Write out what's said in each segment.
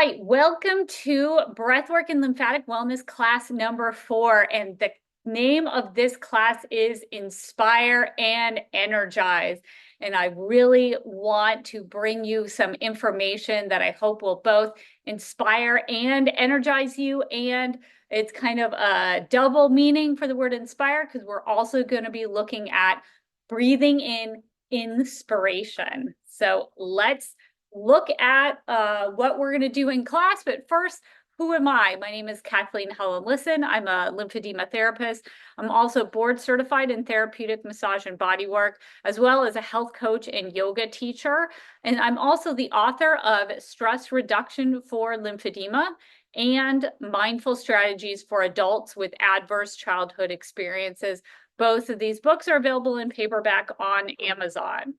Right, welcome to Breathwork and Lymphatic Wellness class number 4. And the name of this class is Inspire and Energize. And I really want to bring you some information that I hope will both inspire and energize you. And it's kind of a double meaning for the word inspire, because we're also going to be looking at breathing in inspiration. So let's look at what we're going to do in class. But first, who am I? My name is Kathleen Helen. I'm a lymphedema therapist. I'm also board certified in therapeutic massage and bodywork, as well as a health coach and yoga teacher. And I'm also the author of Stress Reduction for Lymphedema and Mindful Strategies for Adults with Adverse Childhood Experiences. Both of these books are available in paperback on Amazon.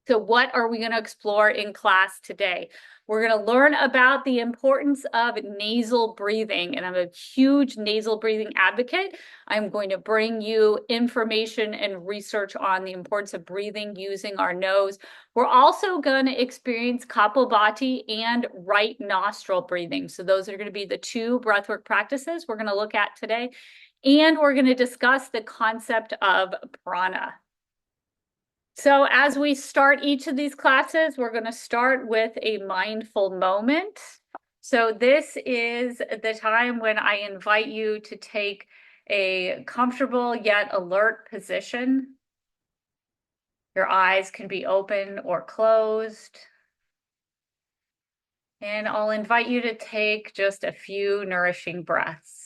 So what are we going to explore in class today? We're going to learn about the importance of nasal breathing, and I'm a huge nasal breathing advocate. I'm going to bring you information and research on the importance of breathing using our nose. We're also going to experience Kapalbati and right nostril breathing. So those are going to be the two breathwork practices we're going to look at today. And we're going to discuss the concept of prana. So as we start each of these classes, we're going to start with a mindful moment. So this is the time when I invite you to take a comfortable yet alert position. Your eyes can be open or closed. And I'll invite you to take just a few nourishing breaths.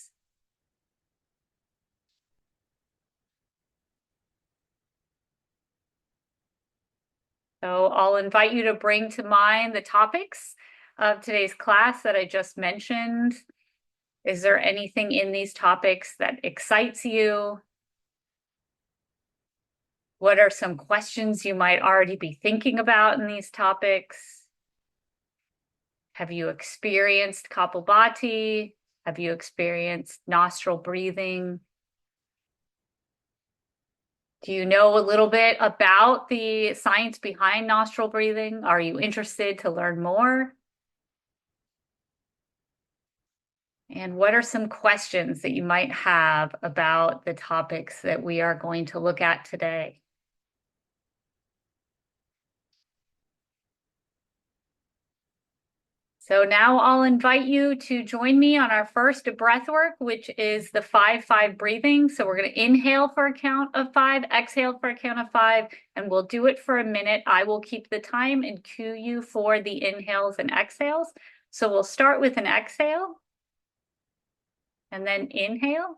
So I'll invite you to bring to mind the topics of today's class that I just mentioned. Is there anything in these topics that excites you? What are some questions you might already be thinking about in these topics? Have you experienced Kapalbati? Have you experienced nostril breathing? Do you know a little bit about the science behind nostril breathing? Are you interested to learn more? And what are some questions that you might have about the topics that we are going to look at today? So now I'll invite you to join me on our first breath work, which is the 5-5 breathing. So we're going to inhale for a count of 5, exhale for a count of 5, and we'll do it for a minute. I will keep the time and cue you for the inhales and exhales. So we'll start with an exhale and then inhale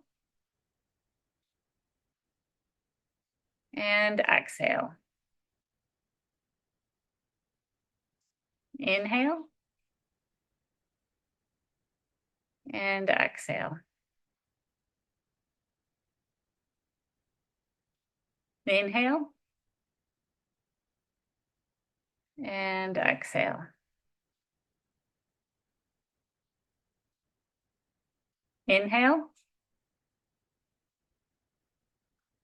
and exhale. Inhale and exhale. Inhale and exhale. Inhale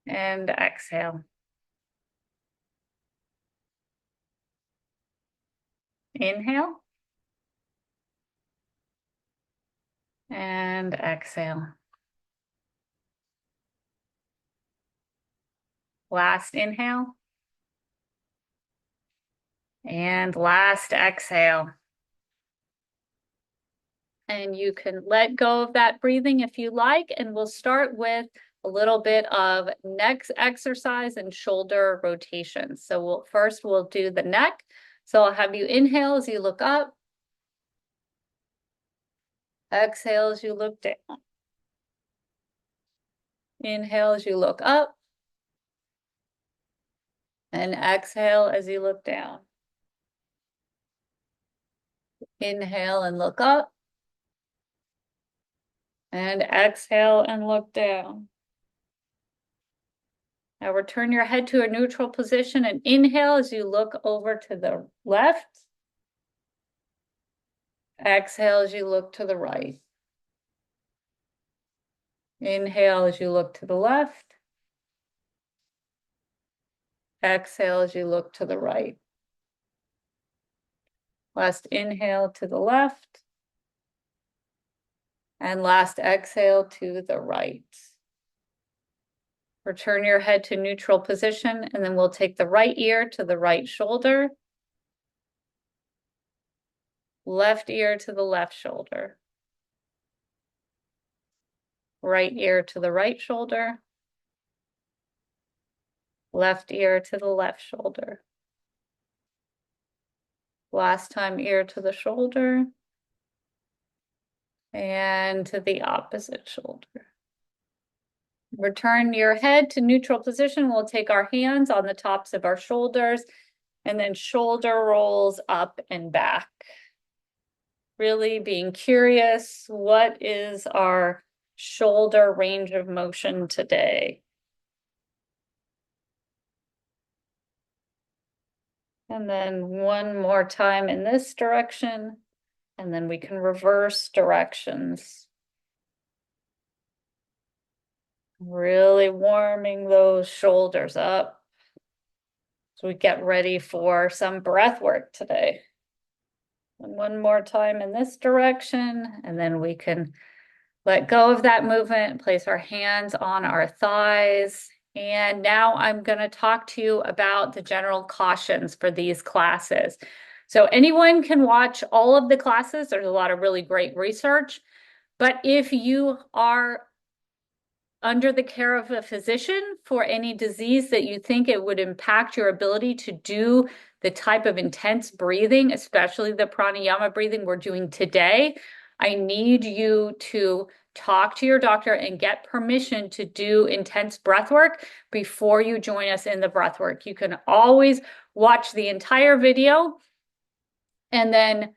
and exhale. Inhale and exhale. Last inhale and last exhale. And you can let go of that breathing if you like, and we'll start with a little bit of neck exercise and shoulder rotation. So we'll do the neck. So I'll have you inhale as you look up. Exhale as you look down. Inhale as you look up. And exhale as you look down. Inhale and look up. And exhale and look down. Now return your head to a neutral position and inhale as you look over to the left. Exhale as you look to the right. Inhale as you look to the left. Exhale as you look to the right. Last inhale to the left. And last exhale to the right. Return your head to neutral position, and then we'll take the right ear to the right shoulder. Left ear to the left shoulder. Right ear to the right shoulder. Left ear to the left shoulder. Last time, ear to the shoulder. And to the opposite shoulder. Return your head to neutral position. We'll take our hands on the tops of our shoulders and then shoulder rolls up and back. Really being curious, what is our shoulder range of motion today? And then one more time in this direction, and then we can reverse directions. Really warming those shoulders up so we get ready for some breath work today. And one more time in this direction, and then we can let go of that movement, place our hands on our thighs. And now I'm going to talk to you about the general cautions for these classes. So anyone can watch all of the classes. There's a lot of really great research. But if you are under the care of a physician for any disease that you think it would impact your ability to do the type of intense breathing, especially the pranayama breathing we're doing today, I need you to talk to your doctor and get permission to do intense breath work before you join us in the breath work. You can always watch the entire video and then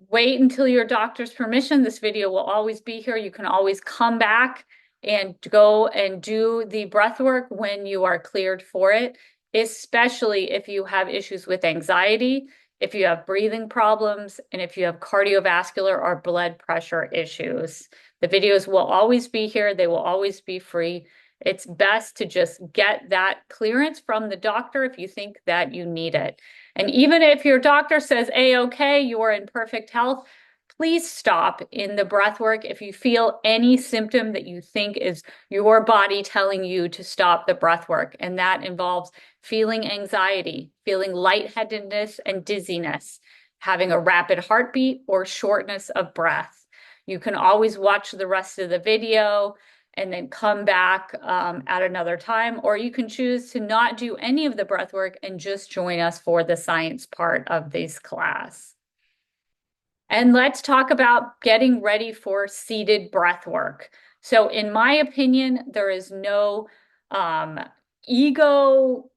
wait until your doctor's permission. This video will always be here. You can always come back and go and do the breath work when you are cleared for it, especially if you have issues with anxiety, if you have breathing problems, and if you have cardiovascular or blood pressure issues. The videos will always be here. They will always be free. It's best to just get that clearance from the doctor if you think that you need it. And even if your doctor says, A-okay, you are in perfect health, please stop in the breath work if you feel any symptom that you think is your body telling you to stop the breath work. And that involves feeling anxiety, feeling lightheadedness and dizziness, having a rapid heartbeat or shortness of breath. You can always watch the rest of the video and then come back at another time, or you can choose to not do any of the breath work and just join us for the science part of this class. And let's talk about getting ready for seated breath work. So in my opinion, there is no ego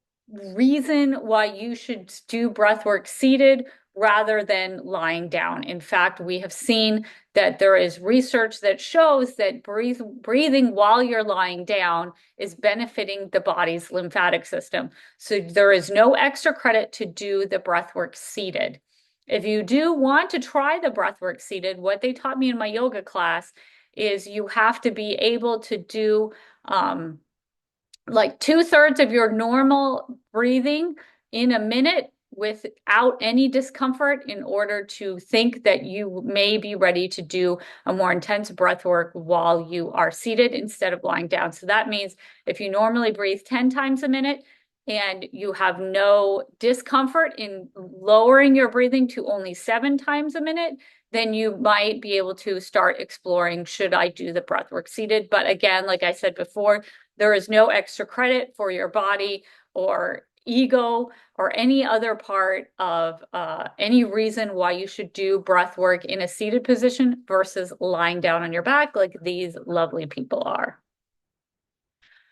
reason why you should do breath work seated rather than lying down. In fact, we have seen that there is research that shows that breathing while you're lying down is benefiting the body's lymphatic system. So there is no extra credit to do the breath work seated. If you do want to try the breathwork seated, what they taught me in my yoga class is you have to be able to do like 2/3 of your normal breathing in a minute without any discomfort in order to think that you may be ready to do a more intense breath work while you are seated instead of lying down. So that means if you normally breathe 10 times a minute, and you have no discomfort in lowering your breathing to only 7 times a minute, then you might be able to start exploring, should I do the breath work seated? But again, like I said before, there is no extra credit for your body or ego or any other part of any reason why you should do breath work in a seated position versus lying down on your back like these lovely people are.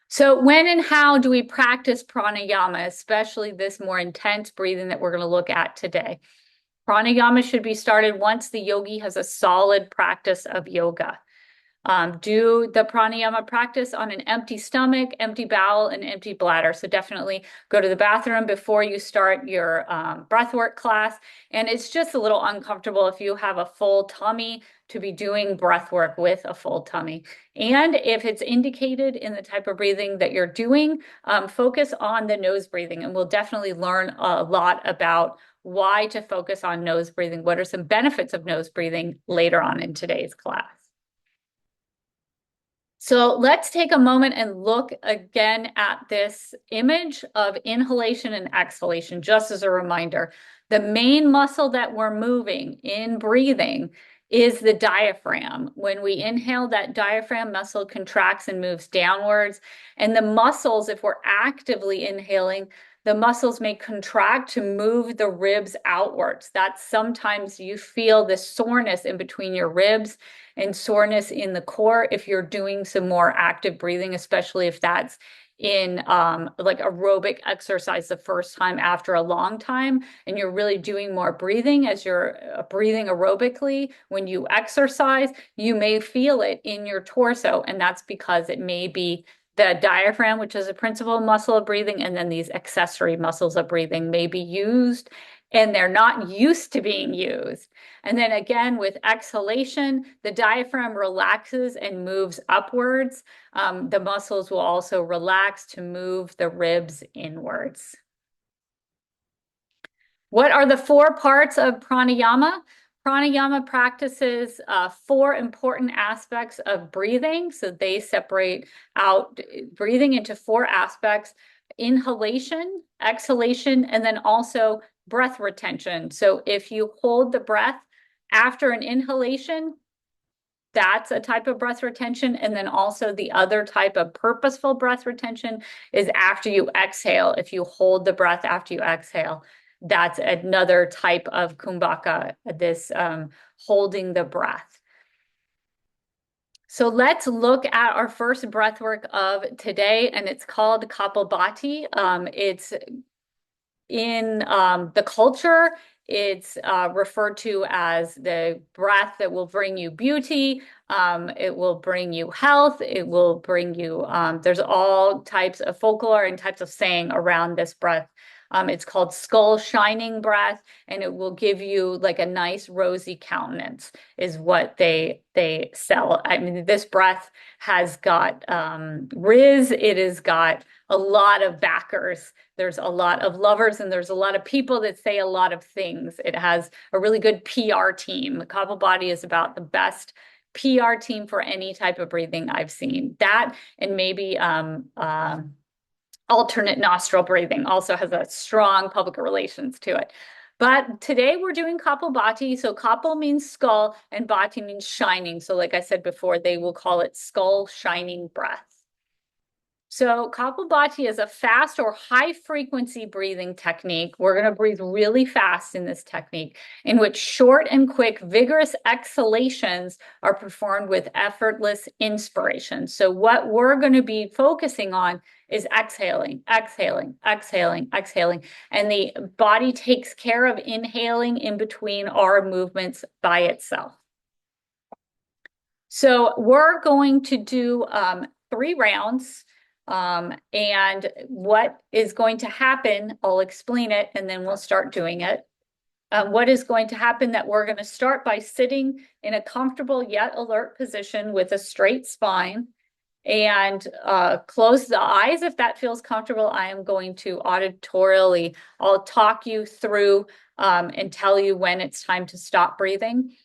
So when and how do we practice pranayama, especially this more intense breathing that we're going to look at today? Pranayama should be started once the yogi has a solid practice of yoga. Do the pranayama practice on an empty stomach, empty bowel, and empty bladder. So definitely go to the bathroom before you start your breathwork class. And it's just a little uncomfortable if you have a full tummy to be doing breathwork with a full tummy. And if it's indicated in the type of breathing that you're doing, focus on the nose breathing. And we'll definitely learn a lot about why to focus on nose breathing. What are some benefits of nose breathing later on in today's class? So let's take a moment and look again at this image of inhalation and exhalation, just as a reminder. The main muscle that we're moving in breathing is the diaphragm. When we inhale, that diaphragm muscle contracts and moves downwards. And the muscles, if we're actively inhaling, the muscles may contract to move the ribs outwards. That's sometimes you feel the soreness in between your ribs and soreness in the core if you're doing some more active breathing, especially if that's in like aerobic exercise the first time after a long time, and you're really doing more breathing as you're breathing aerobically. When you exercise, you may feel it in your torso, and that's because it may be the diaphragm, which is a principal muscle of breathing, and then these accessory muscles of breathing may be used and they're not used to being used. And then again, with exhalation, the diaphragm relaxes and moves upwards. The muscles will also relax to move the ribs inwards. What are the 4 parts of pranayama? Pranayama practices 4 important aspects of breathing. So they separate out breathing into 4 aspects: inhalation, exhalation, and then also breath retention. So if you hold the breath after an inhalation, that's a type of breath retention. And then also the other type of purposeful breath retention is after you exhale. If you hold the breath after you exhale, that's another type of kumbhaka, this holding the breath. So let's look at our first breath work of today, and it's called Kapalbati. It's in the culture, it's referred to as the breath that will bring you beauty. It will bring you health. It will bring you, there's all types of folklore and types of saying around this breath. It's called skull shining breath, and it will give you like a nice rosy countenance is what they sell. I mean, this breath has got riz, it has got a lot of backers. There's a lot of lovers, and there's a lot of people that say a lot of things. It has a really good PR team. Kapalbati is about the best PR team for any type of breathing I've seen. That and maybe alternate nostril breathing also has a strong public relations to it. But today we're doing Kapalbati. So Kapal means skull and Bati means shining. So like I said before, they will call it skull shining breath. So Kapalbati is a fast or high frequency breathing technique. We're going to breathe really fast in this technique, in which short and quick, vigorous exhalations are performed with effortless inspiration. So what we're going to be focusing on is exhaling, exhaling, exhaling, exhaling. And the body takes care of inhaling in between our movements by itself. So we're going to do 3 rounds. And what is going to happen, I'll explain it and then we'll start doing it. What is going to happen that we're going to start by sitting in a comfortable yet alert position with a straight spine, and close the eyes if that feels comfortable. I am going to auditorially, I'll talk you through and tell you when it's time to stop breathing.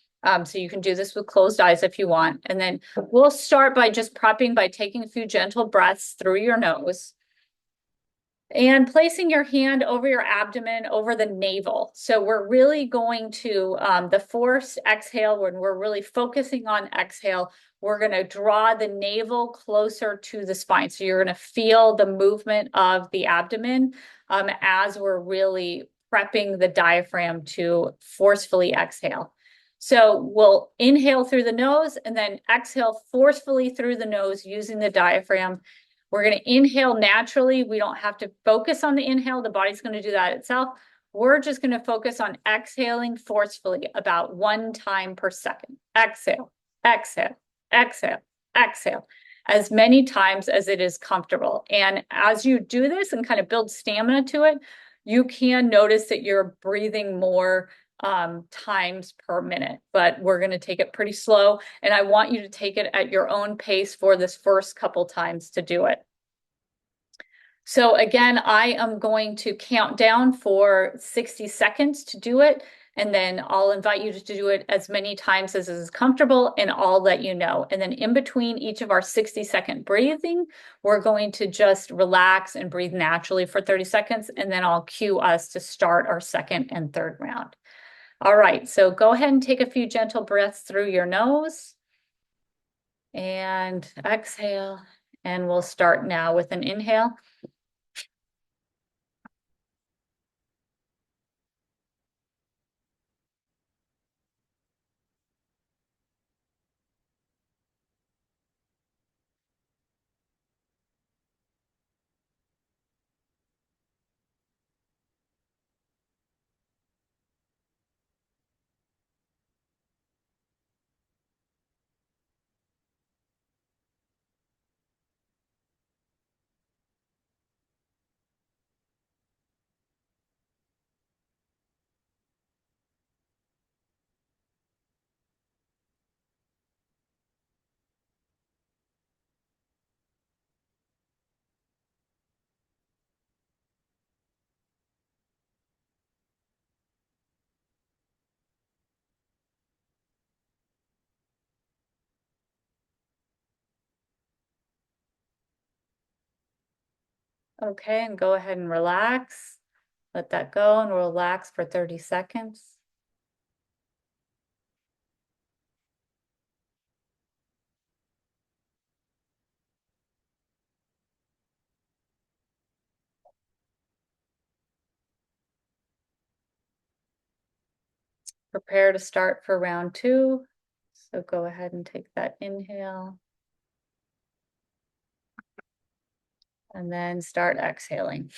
So you can do this with closed eyes if you want. And then we'll start by just prepping by taking a few gentle breaths through your nose and placing your hand over your abdomen, over the navel. So we're really going to, the forced exhale, when we're really focusing on exhale, we're going to draw the navel closer to the spine. So you're going to feel the movement of the abdomen as we're really prepping the diaphragm to forcefully exhale. So we'll inhale through the nose and then exhale forcefully through the nose using the diaphragm. We're going to inhale naturally. We don't have to focus on the inhale. The body's going to do that itself. We're just going to focus on exhaling forcefully about 1 time per second. Exhale, exhale, exhale, exhale, as many times as it is comfortable. And as you do this and kind of build stamina to it, you can notice that you're breathing more times per minute, but we're going to take it pretty slow. And I want you to take it at your own pace for this first couple times to do it. So again, I am going to count down for 60 seconds to do it. And then I'll invite you to do it as many times as is comfortable, and I'll let you know. And then in between each of our 60-second breathing, we're going to just relax and breathe naturally for 30 seconds. And then I'll cue us to start our second and third round. All right, so go ahead and take a few gentle breaths through your nose and exhale. And we'll start now with an inhale. Okay, and go ahead and relax. Let that go and relax for 30 seconds. Prepare to start for round two. So go ahead and take that inhale. And then start exhaling.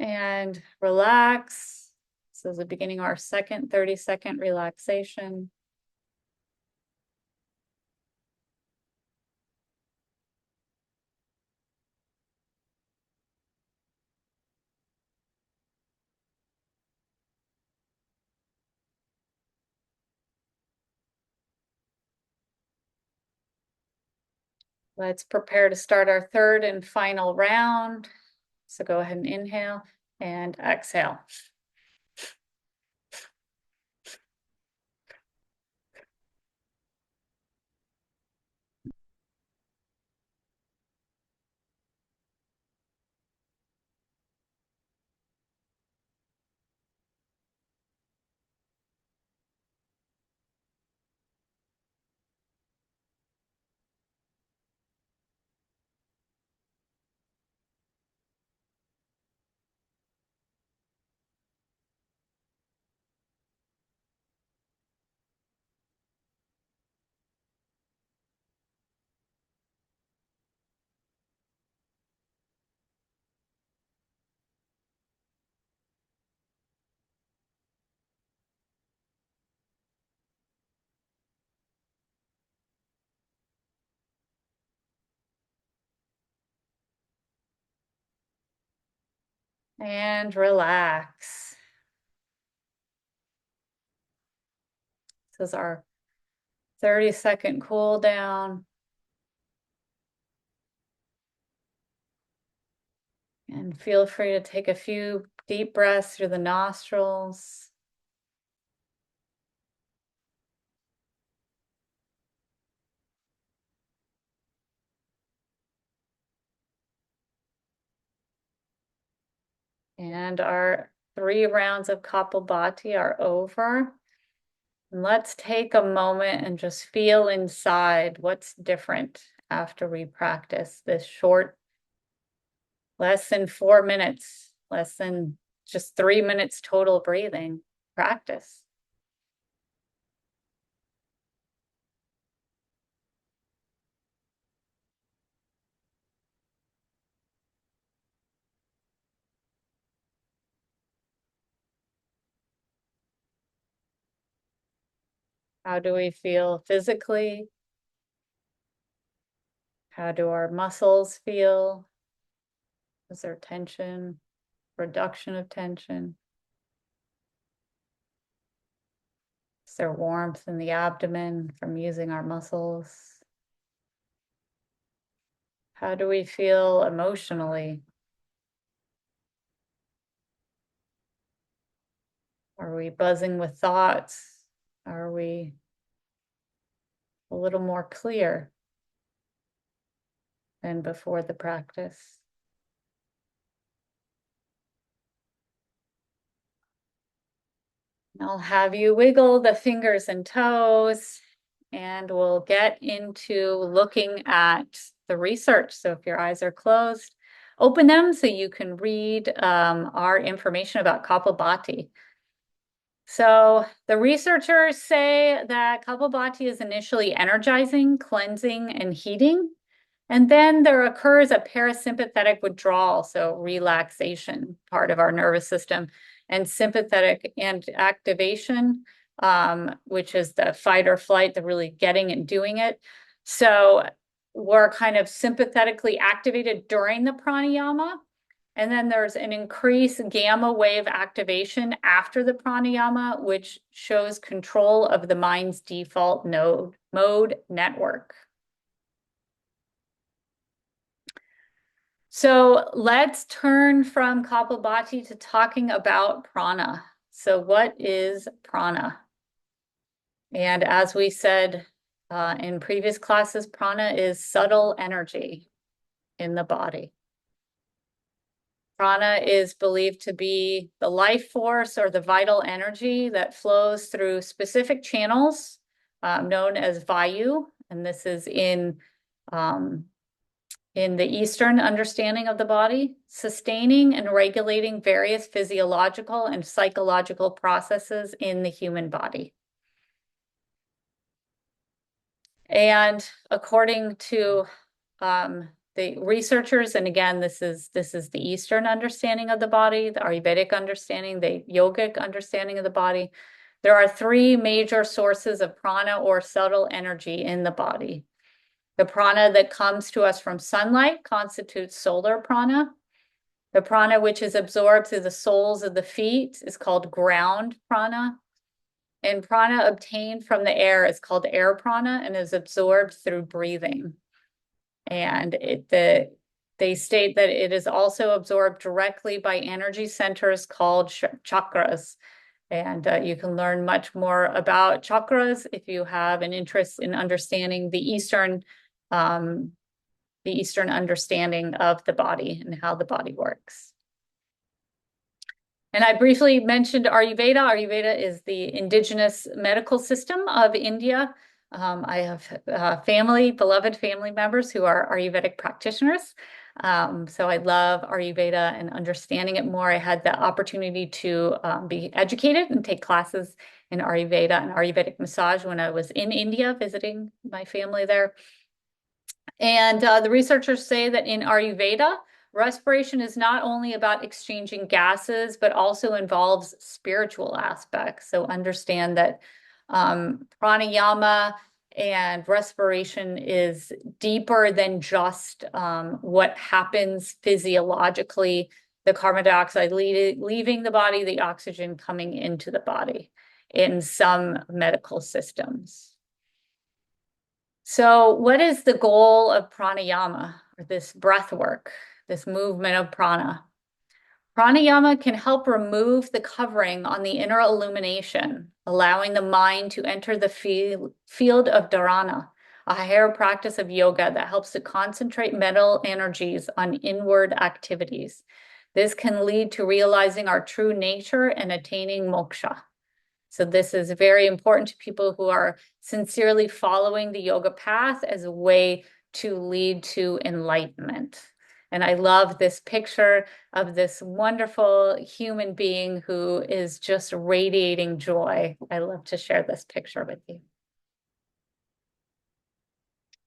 And relax. So the beginning of our second 30-second relaxation. Let's prepare to start our third and final round. So go ahead and inhale and exhale. And relax. This is our 30-second cool down. And feel free to take a few deep breaths through the nostrils. And our 3 rounds of Kapalbati are over. And let's take a moment and just feel inside what's different after we practice this short, less than 4 minutes, less than just 3 minutes total breathing practice. How do we feel physically? How do our muscles feel? Is there tension, reduction of tension? Is there warmth in the abdomen from using our muscles? How do we feel emotionally? Are we buzzing with thoughts? Are we a little more clear than before the practice? I'll have you wiggle the fingers and toes, and we'll get into looking at the research. So if your eyes are closed, open them so you can read our information about Kapalbati. So the researchers say that Kapalbati is initially energizing, cleansing, and heating. And then there occurs a parasympathetic withdrawal, so relaxation, part of our nervous system, and sympathetic and activation, which is the fight or flight, the really getting and doing it. So we're kind of sympathetically activated during the pranayama. And then there's an increased gamma wave activation after the pranayama, which shows control of the mind's default mode network. So let's turn from Kapalbati to talking about prana. So what is prana? And as we said in previous classes, prana is subtle energy in the body. Prana is believed to be the life force or the vital energy that flows through specific channels known as vayu, and this is in the Eastern understanding of the body, sustaining and regulating various physiological and psychological processes in the human body. And according to the researchers, and again, this is the Eastern understanding of the body, the Ayurvedic understanding, the yogic understanding of the body, there are 3 major sources of prana or subtle energy in the body. The prana that comes to us from sunlight constitutes solar prana. The prana which is absorbed through the soles of the feet is called ground prana. And prana obtained from the air is called air prana and is absorbed through breathing. And they state that it is also absorbed directly by energy centers called chakras. And you can learn much more about chakras if you have an interest in understanding the Eastern understanding of the body and how the body works. And I briefly mentioned Ayurveda. Ayurveda is the indigenous medical system of India. I have beloved family members who are Ayurvedic practitioners. So I love Ayurveda and understanding it more. I had the opportunity to be educated and take classes in Ayurveda and Ayurvedic massage when I was in India visiting my family there. And the researchers say that in Ayurveda, respiration is not only about exchanging gases, but also involves spiritual aspects. So understand that pranayama and respiration is deeper than just what happens physiologically, the carbon dioxide leaving the body, the oxygen coming into the body in some medical systems. So what is the goal of pranayama, or this breath work? this movement of prana. Pranayama can help remove the covering on the inner illumination, allowing the mind to enter the field of dharana, a higher practice of yoga that helps to concentrate mental energies on inward activities. This can lead to realizing our true nature and attaining moksha. So this is very important to people who are sincerely following the yoga path as a way to lead to enlightenment. And I love this picture of this wonderful human being who is just radiating joy. I love to share this picture with you.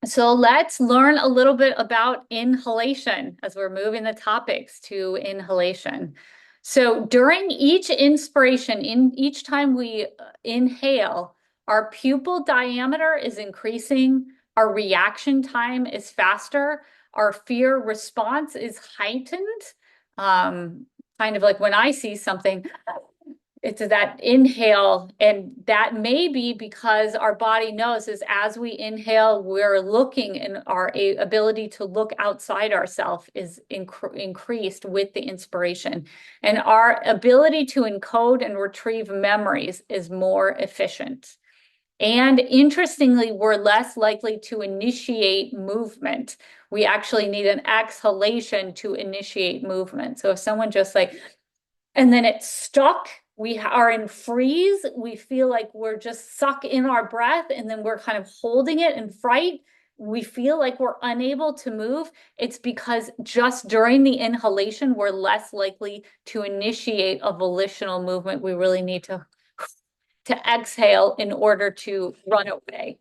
So let's learn a little bit about inhalation as we're moving the topics to inhalation. So during each inspiration, in each time we inhale, our pupil diameter is increasing, our reaction time is faster, our fear response is heightened. Kind of like when I see something, it's that inhale, and that may be because our body knows is as we inhale, we're looking, and our ability to look outside ourselves is increased with the inspiration. And our ability to encode and retrieve memories is more efficient. And interestingly, we're less likely to initiate movement. We actually need an exhalation to initiate movement. So if someone just like, and then it's stuck, we are in freeze, we feel like we're just suck in our breath, and then we're kind of holding it in fright, we feel like we're unable to move, it's because just during the inhalation, we're less likely to initiate a volitional movement. We really need to exhale in order to run away.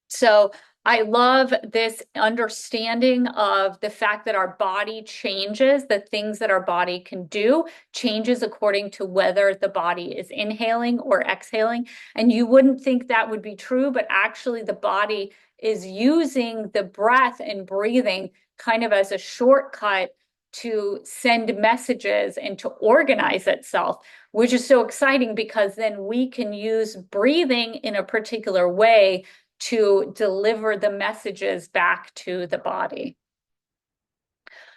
So I love this understanding of the fact that our body changes, the things that our body can do changes according to whether the body is inhaling or exhaling. And you wouldn't think that would be true, but actually the body is using the breath and breathing kind of as a shortcut to send messages and to organize itself, which is so exciting because then we can use breathing in a particular way to deliver the messages back to the body.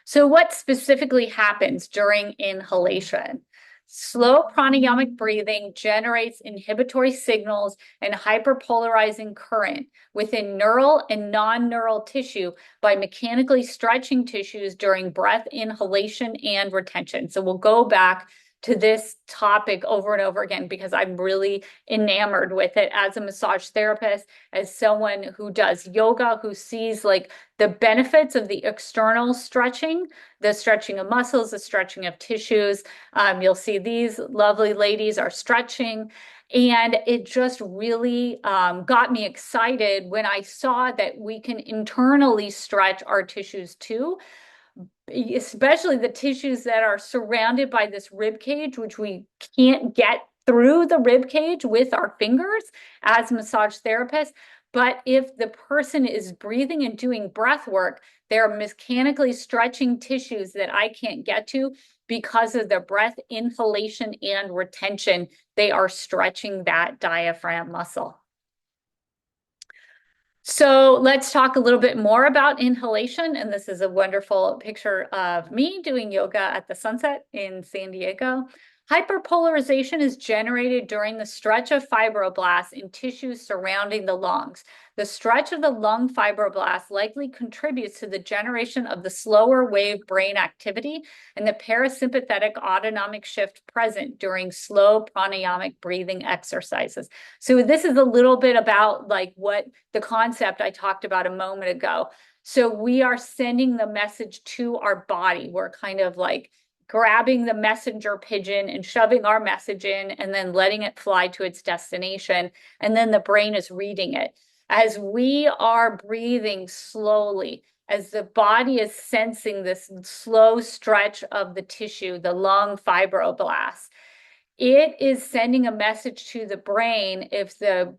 So what specifically happens during inhalation? Slow pranayamic breathing generates inhibitory signals and hyperpolarizing current within neural and non-neural tissue by mechanically stretching tissues during breath inhalation and retention. So we'll go back to this topic over and over again because I'm really enamored with it as a massage therapist, as someone who does yoga, who sees like the benefits of the external stretching, the stretching of muscles, the stretching of tissues. You'll see these lovely ladies are stretching. And it just really got me excited when I saw that we can internally stretch our tissues too, especially the tissues that are surrounded by this rib cage, which we can't get through the rib cage with our fingers as massage therapists. But if the person is breathing and doing breath work, they're mechanically stretching tissues that I can't get to because of their breath inhalation and retention. They are stretching that diaphragm muscle. So let's talk a little bit more about inhalation. And this is a wonderful picture of me doing yoga at the Sunset in San Diego. Hyperpolarization is generated during the stretch of fibroblasts in tissues surrounding the lungs. The stretch of the lung fibroblasts likely contributes to the generation of the slower wave brain activity and the parasympathetic autonomic shift present during slow pranayamic breathing exercises. So this is a little bit about like what the concept I talked about a moment ago. So we are sending the message to our body. We're kind of like grabbing the messenger pigeon and shoving our message in and then letting it fly to its destination. And then the brain is reading it. As we are breathing slowly, as the body is sensing this slow stretch of the tissue, the lung fibroblasts, it is sending a message to the brain. If the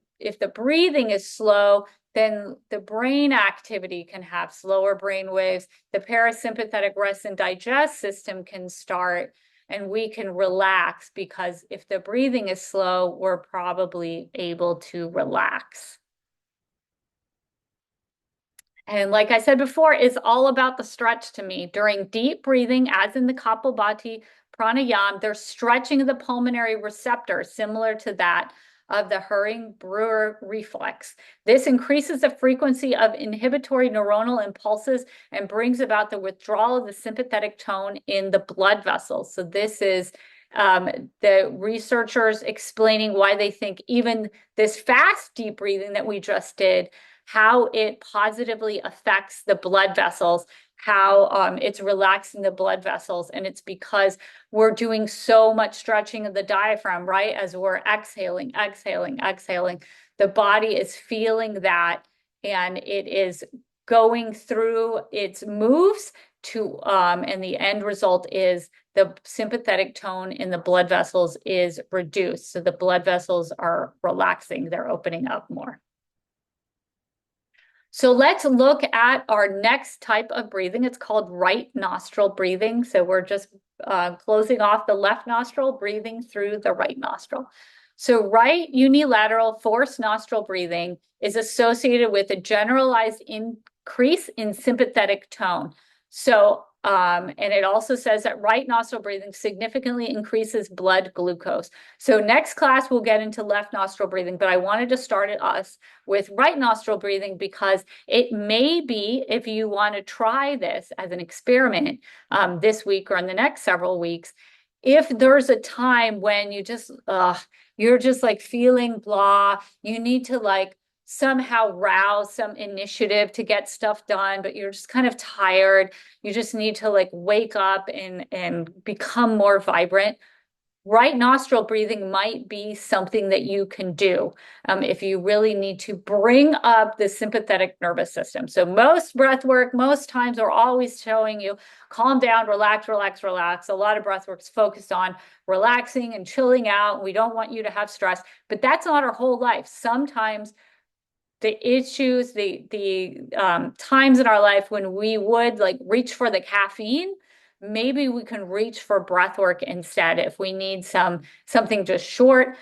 breathing is slow, then the brain activity can have slower brain waves. The parasympathetic rest and digest system can start, and we can relax because if the breathing is slow, we're probably able to relax. And like I said before, it's all about the stretch to me. During deep breathing, as in the Kapalbati pranayama, there's stretching of the pulmonary receptor, similar to that of the Hering-Brewer reflex. This increases the frequency of inhibitory neuronal impulses and brings about the withdrawal of the sympathetic tone in the blood vessels. So this is the researchers explaining why they think even this fast deep breathing that we just did, how it positively affects the blood vessels, how it's relaxing the blood vessels. And it's because we're doing so much stretching of the diaphragm, right? As we're exhaling, exhaling, exhaling, the body is feeling that, and it is going through its moves to, and the end result is the sympathetic tone in the blood vessels is reduced. So the blood vessels are relaxing, they're opening up more. So let's look at our next type of breathing. It's called right nostril breathing. So we're just closing off the left nostril, breathing through the right nostril. So right unilateral forced nostril breathing is associated with a generalized increase in sympathetic tone. So, and it also says that right nostril breathing significantly increases blood glucose. So next class, we'll get into left nostril breathing, but I wanted to start us with right nostril breathing because it may be, if you want to try this as an experiment this week or in the next several weeks, if there's a time when you're just like feeling blah, you need to like somehow rouse some initiative to get stuff done, but you're just kind of tired. You just need to like wake up and become more vibrant. Right nostril breathing might be something that you can do if you really need to bring up the sympathetic nervous system. So most breath work, most times are always showing you calm down, relax, relax, relax. A lot of breath work's focused on relaxing and chilling out. We don't want you to have stress, but that's not our whole life. Sometimes the issues, the times in our life when we would like reach for the caffeine, maybe we can reach for breath work instead if we need something just short.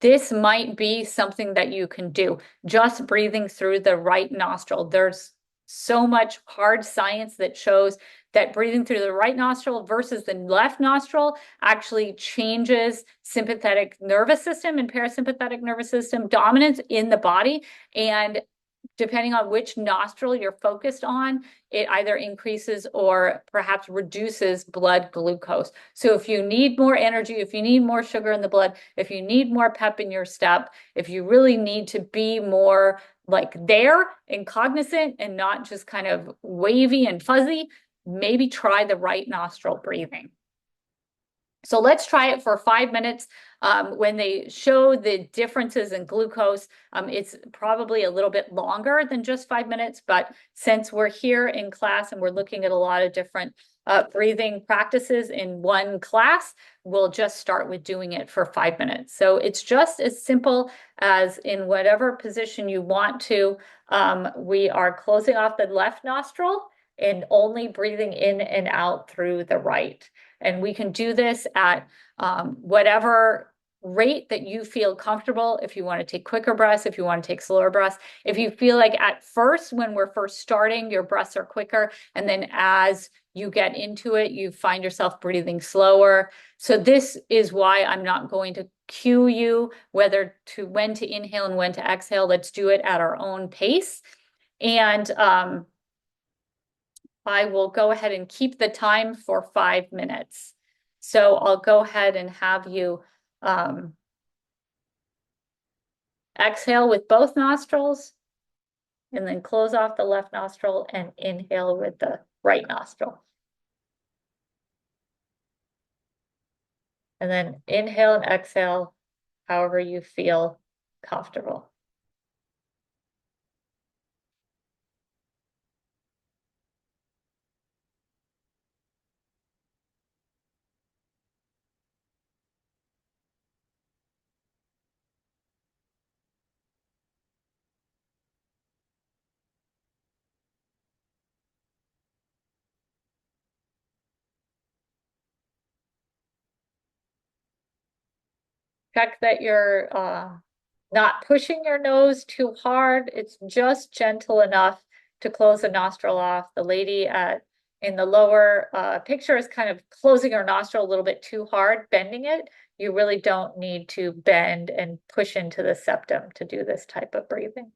This might be something that you can do, just breathing through the right nostril. There's so much hard science that shows that breathing through the right nostril versus the left nostril actually changes sympathetic nervous system and parasympathetic nervous system dominance in the body. And depending on which nostril you're focused on, it either increases or perhaps reduces blood glucose. So if you need more energy, if you need more sugar in the blood, if you need more pep in your step, if you really need to be more like there and cognizant and not just kind of wavy and fuzzy, maybe try the right nostril breathing. So let's try it for 5 minutes. When they show the differences in glucose, it's probably a little bit longer than just 5 minutes, but since we're here in class and we're looking at a lot of different breathing practices in one class, we'll just start with doing it for 5 minutes. So it's just as simple as in whatever position you want to. We are closing off the left nostril and only breathing in and out through the right. And we can do this at whatever rate that you feel comfortable. If you want to take quicker breaths, if you want to take slower breaths, if you feel like at first, when we're first starting, your breaths are quicker. And then as you get into it, you find yourself breathing slower. So this is why I'm not going to cue you when to inhale and when to exhale. Let's do it at our own pace. And I will go ahead and keep the time for 5 minutes. So I'll go ahead and have you exhale with both nostrils and then close off the left nostril and inhale with the right nostril. And then inhale and exhale however you feel comfortable. Check that your not pushing your nose too hard. It's just gentle enough to close the nostril off. The lady in the lower picture is kind of closing her nostril a little bit too hard, bending it. You really don't need to bend and push into the septum to do this type of breathing.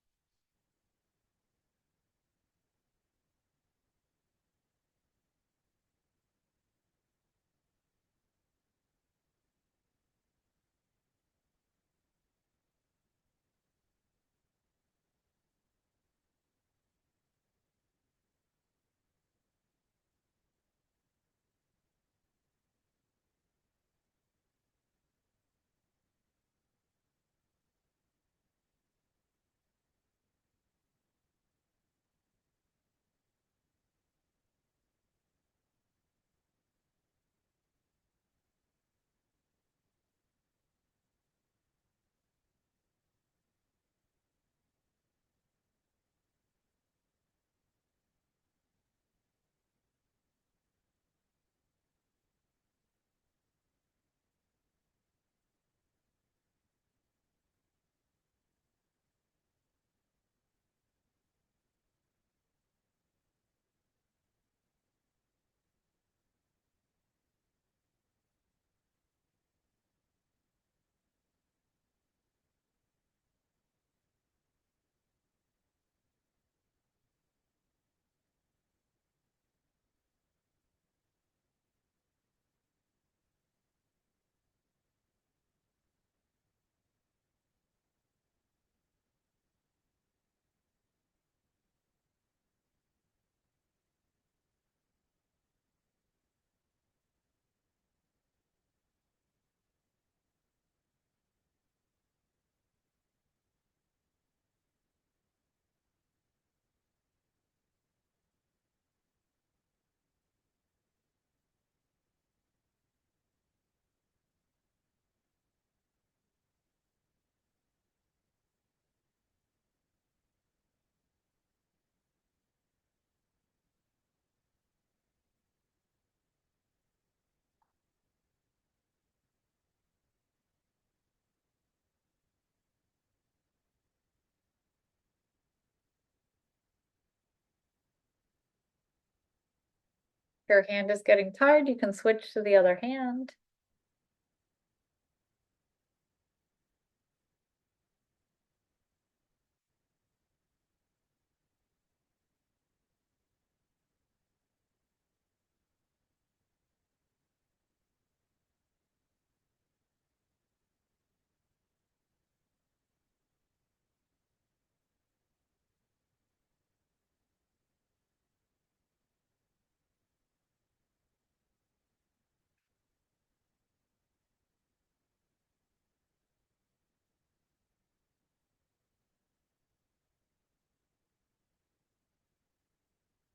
If your hand is getting tired, you can switch to the other hand.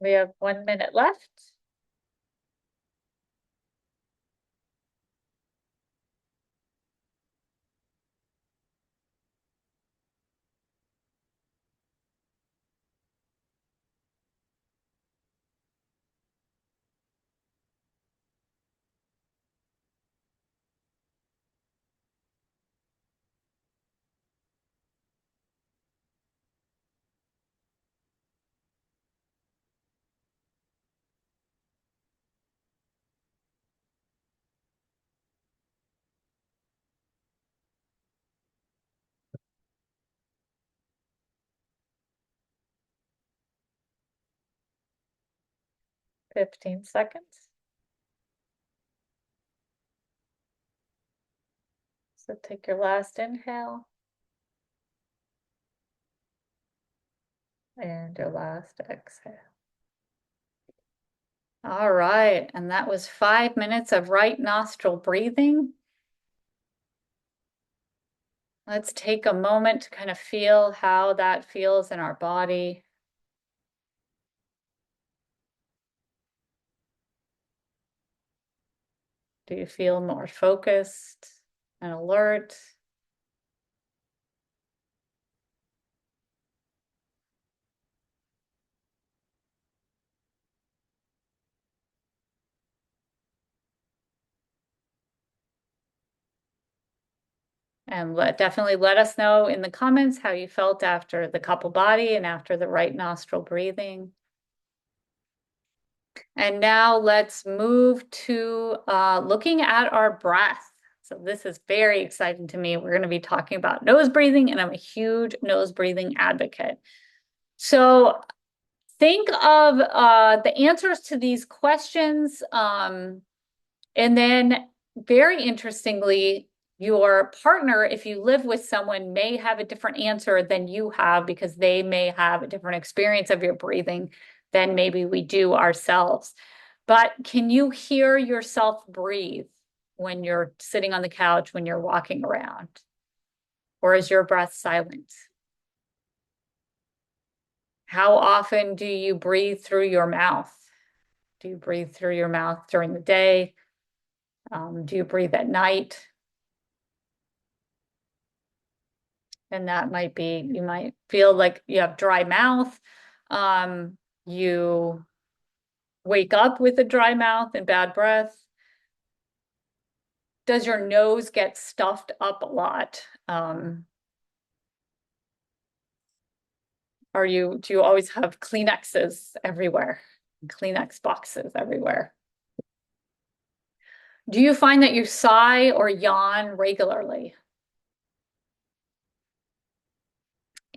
We have 1 minute left. Fifteen seconds. So take your last inhale and your last exhale. All right, and that was 5 minutes of right nostril breathing. Let's take a moment to kind of feel how that feels in our body. Do you feel more focused and alert? And definitely let us know in the comments how you felt after the Kapalbati and after the right nostril breathing. And now let's move to looking at our breath. So this is very exciting to me. We're going to be talking about nose breathing, and I'm a huge nose breathing advocate. So think of the answers to these questions. And then very interestingly, your partner, if you live with someone, may have a different answer than you have because they may have a different experience of your breathing than maybe we do ourselves. But can you hear yourself breathe when you're sitting on the couch, when you're walking around? Or is your breath silent? How often do you breathe through your mouth? Do you breathe through your mouth during the day? Do you breathe at night? And that might be, you might feel like you have dry mouth. You wake up with a dry mouth and bad breath. Does your nose get stuffed up a lot? Do you always have Kleenexes everywhere? Kleenex boxes everywhere? Do you find that you sigh or yawn regularly?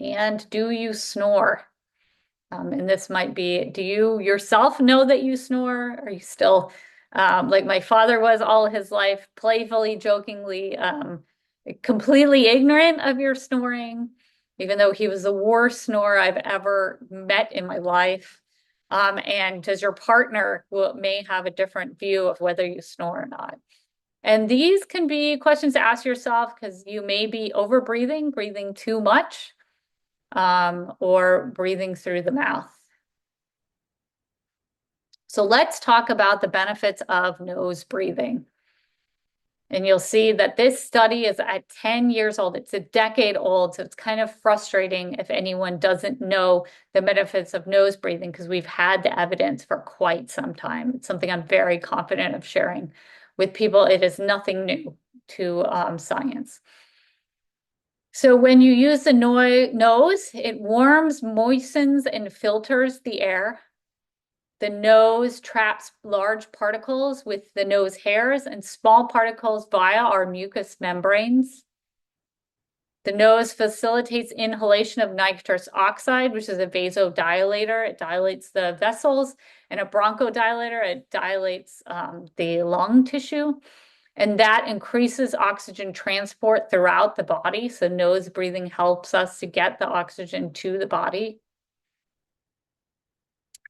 And do you snore? And this might be, do you yourself know that you snore? Are you still, like my father was all his life, playfully, jokingly, completely ignorant of your snoring, even though he was the worst snorer I've ever met in my life? And does your partner may have a different view of whether you snore or not? And these can be questions to ask yourself because you may be over breathing, breathing too much, or breathing through the mouth. So let's talk about the benefits of nose breathing. And you'll see that this study is at 10 years old. It's a decade old, so it's kind of frustrating if anyone doesn't know the benefits of nose breathing because we've had the evidence for quite some time. It's something I'm very confident of sharing with people. It is nothing new to science. So when you use the nose, it warms, moistens, and filters the air. The nose traps large particles with the nose hairs and small particles via our mucous membranes. The nose facilitates inhalation of nitrous oxide, which is a vasodilator. It dilates the vessels, and a bronchodilator, it dilates the lung tissue. And that increases oxygen transport throughout the body. So nose breathing helps us to get the oxygen to the body.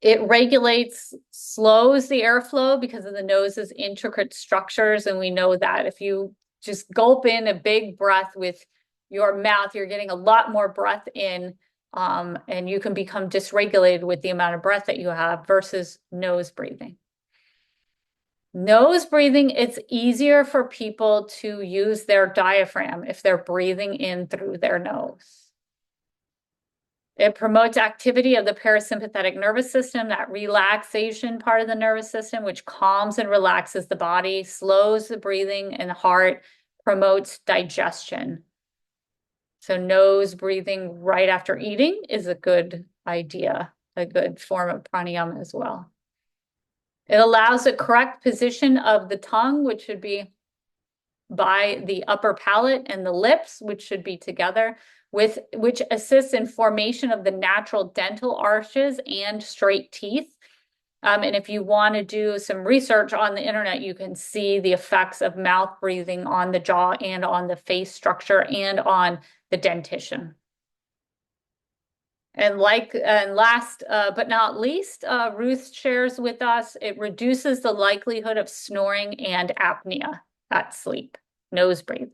It regulates, slows the airflow because of the nose's intricate structures. And we know that if you just gulp in a big breath with your mouth, you're getting a lot more breath in, and you can become dysregulated with the amount of breath that you have versus nose breathing. Nose breathing, it's easier for people to use their diaphragm if they're breathing in through their nose. It promotes activity of the parasympathetic nervous system, that relaxation part of the nervous system, which calms and relaxes the body, slows the breathing and the heart, promotes digestion. So nose breathing right after eating is a good idea, a good form of pranayama as well. It allows a correct position of the tongue, which should be by the upper palate, and the lips, which should be together, which assists in formation of the natural dental arches and straight teeth. And if you want to do some research on the internet, you can see the effects of mouth breathing on the jaw and on the face structure and on the dentition. And last but not least, Ruth shares with us, it reduces the likelihood of snoring and apnea at sleep, nose breathe.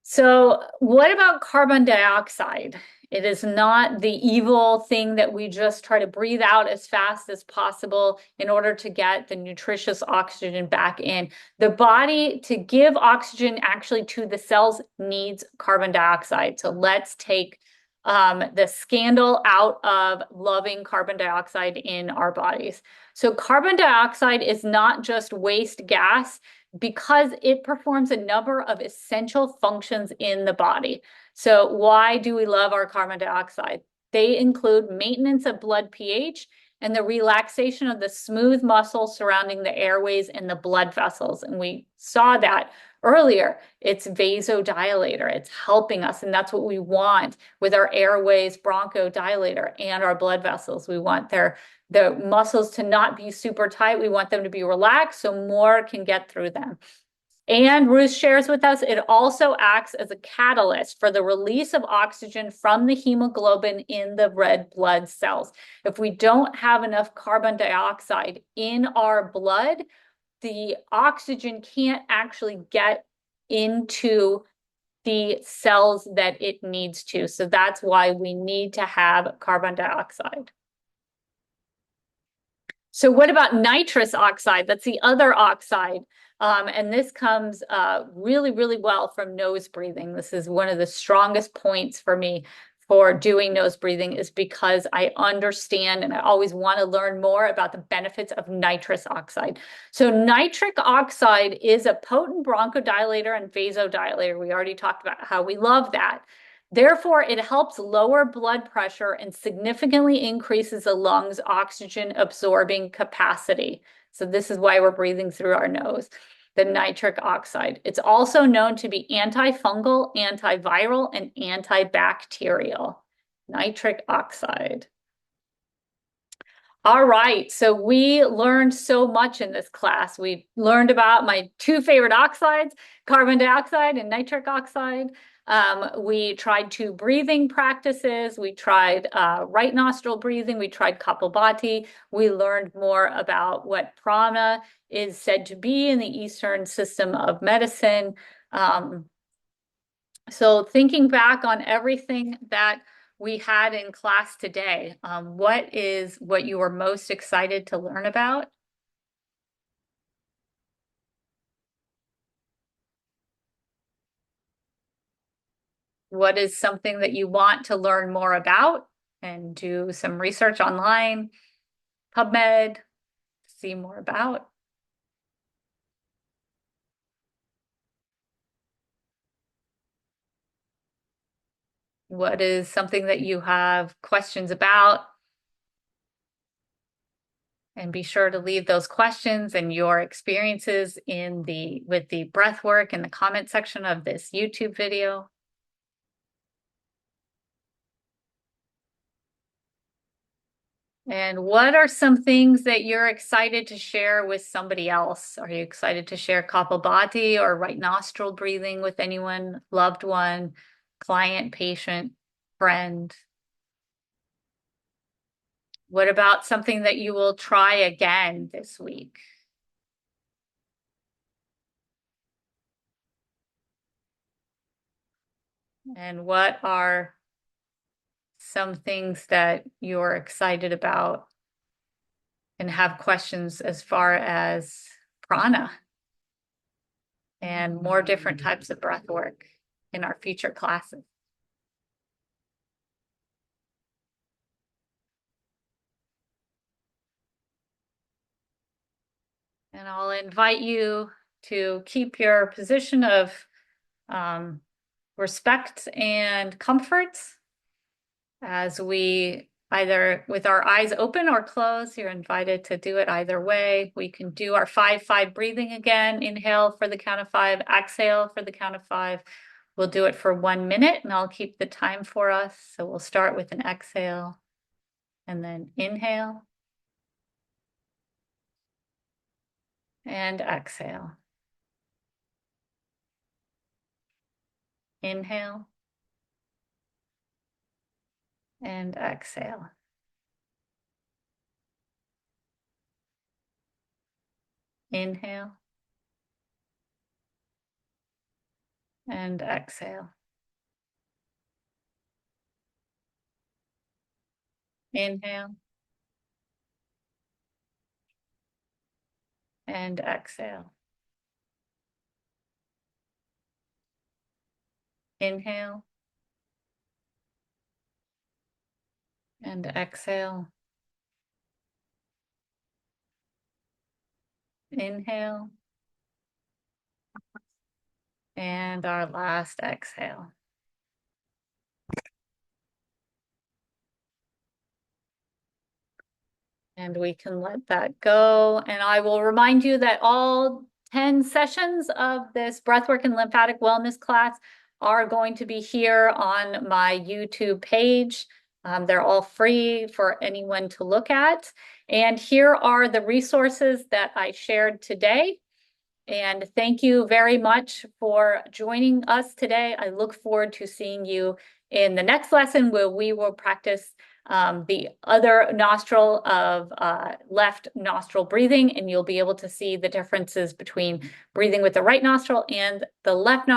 So what about carbon dioxide? It is not the evil thing that we just try to breathe out as fast as possible in order to get the nutritious oxygen back in. The body, to give oxygen actually to the cells, needs carbon dioxide. So let's take the scandal out of loving carbon dioxide in our bodies. So carbon dioxide is not just waste gas because it performs a number of essential functions in the body. So why do we love our carbon dioxide? They include maintenance of blood pH and the relaxation of the smooth muscles surrounding the airways and the blood vessels. And we saw that earlier. It's vasodilator. It's helping us, and that's what we want with our airways, bronchodilator, and our blood vessels. We want the muscles to not be super tight. We want them to be relaxed so more can get through them. And Ruth shares with us, it also acts as a catalyst for the release of oxygen from the hemoglobin in the red blood cells. If we don't have enough carbon dioxide in our blood, the oxygen can't actually get into the cells that it needs to. So that's why we need to have carbon dioxide. So what about nitrous oxide? That's the other oxide. And this comes really, really well from nose breathing. This is one of the strongest points for me for doing nose breathing, is because I understand and I always want to learn more about the benefits of nitrous oxide. So nitric oxide is a potent bronchodilator and vasodilator. We already talked about how we love that. Therefore, it helps lower blood pressure and significantly increases the lungs' oxygen absorbing capacity. So this is why we're breathing through our nose, the nitric oxide. It's also known to be antifungal, antiviral, and antibacterial. Nitric oxide. All right, so we learned so much in this class. We learned about my two favorite oxides, carbon dioxide and nitric oxide. We tried two breathing practices. We tried right nostril breathing. We tried Kapalbati. We learned more about what prana is said to be in the Eastern system of medicine. So thinking back on everything that we had in class today, what is what you were most excited to learn about? What is something that you want to learn more about and do some research online, PubMed, see more about? What is something that you have questions about? And be sure to leave those questions and your experiences with the breath work in the comment section of this YouTube video. And what are some things that you're excited to share with somebody else? Are you excited to share Kapalbati or right nostril breathing with anyone, loved one, client, patient, friend? What about something that you will try again this week? And what are some things that you're excited about and have questions as far as prana and more different types of breath work in our future classes? And I'll invite you to keep your position of respect and comfort as we either with our eyes open or closed. You're invited to do it either way. We can do our 5-5 breathing again. Inhale for the count of 5, exhale for the count of 5. We'll do it for 1 minute and I'll keep the time for us. So we'll start with an exhale and then inhale and exhale. Inhale and exhale. Inhale and exhale. Inhale and exhale. Inhale and exhale. Inhale And our last exhale. And we can let that go. And I will remind you that all 10 sessions of this breathwork and lymphatic wellness class are going to be here on my YouTube page. They're all free for anyone to look at. And here are the resources that I shared today. And thank you very much for joining us today. I look forward to seeing you in the next lesson where we will practice the other nostril of left nostril breathing, and you'll be able to see the differences between breathing with the right nostril and the left nostril.